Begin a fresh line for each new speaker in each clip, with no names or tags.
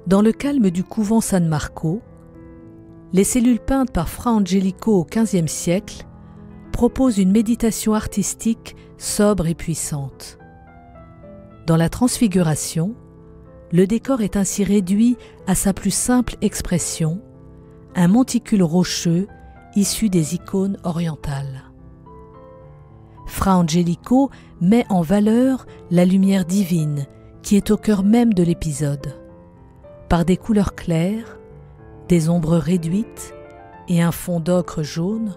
Dans le calme du couvent San Marco, les cellules peintes par Fra Angelico au XVe siècle proposent une méditation artistique sobre et puissante. Dans la Transfiguration, le décor est ainsi réduit à sa plus simple expression, un monticule rocheux issu des icônes orientales. Fra Angelico met en valeur la lumière divine qui est au cœur même de l'épisode, par des couleurs claires, des ombres réduites et un fond d'ocre jaune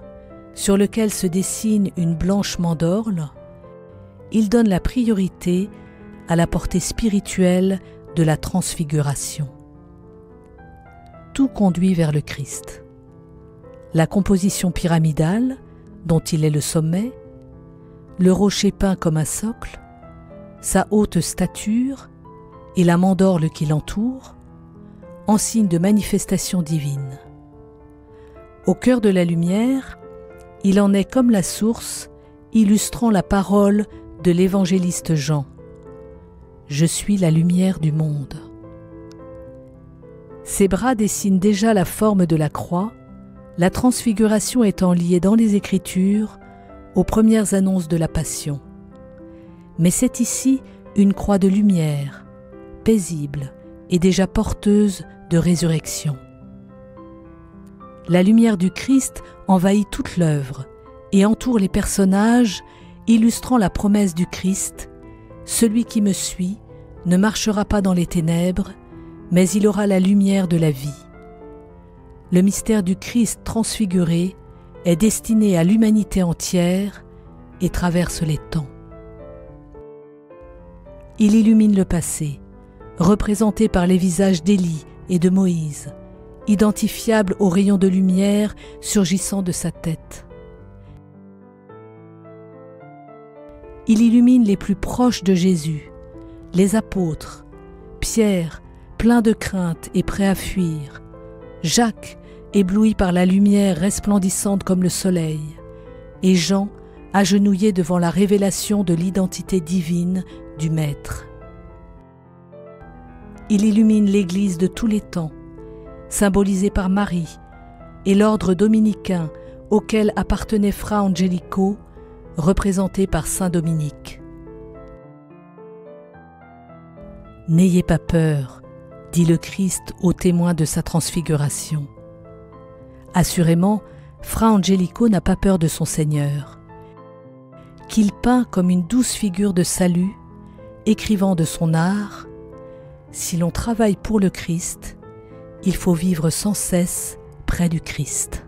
sur lequel se dessine une blanche mandorle. Il donne la priorité à la portée spirituelle de la transfiguration. Tout conduit vers le Christ. La composition pyramidale, dont il est le sommet, le rocher peint comme un socle, sa haute stature et la mandorle qui l'entoure, en signe de manifestation divine. Au cœur de la lumière, il en est comme la source, illustrant la parole de l'évangéliste Jean. « Je suis la lumière du monde ». Ses bras dessinent déjà la forme de la croix, la transfiguration étant liée dans les Écritures aux premières annonces de la Passion. Mais c'est ici une croix de lumière, paisible et déjà porteuse de résurrection. La lumière du Christ envahit toute l'œuvre et entoure les personnages, illustrant la promesse du Christ : celui qui me suit ne marchera pas dans les ténèbres, mais il aura la lumière de la vie. Le mystère du Christ transfiguré est destiné à l'humanité entière et traverse les temps. Il illumine le passé, représenté par les visages d'Élie et de Moïse, identifiables aux rayons de lumière surgissant de sa tête. Il illumine les plus proches de Jésus, les apôtres, Pierre, plein de crainte et prêt à fuir, Jacques, ébloui par la lumière resplendissante comme le soleil, et Jean, agenouillé devant la révélation de l'identité divine du Maître. Il illumine l'Église de tous les temps, symbolisée par Marie, et l'ordre dominicain auquel appartenait Fra Angelico, représenté par Saint Dominique. « N'ayez pas peur », dit le Christ aux témoins de sa transfiguration. Assurément, Fra Angelico n'a pas peur de son Seigneur, qu'il peint comme une douce figure de salut, écrivant de son art : si l'on travaille pour le Christ, il faut vivre sans cesse près du Christ.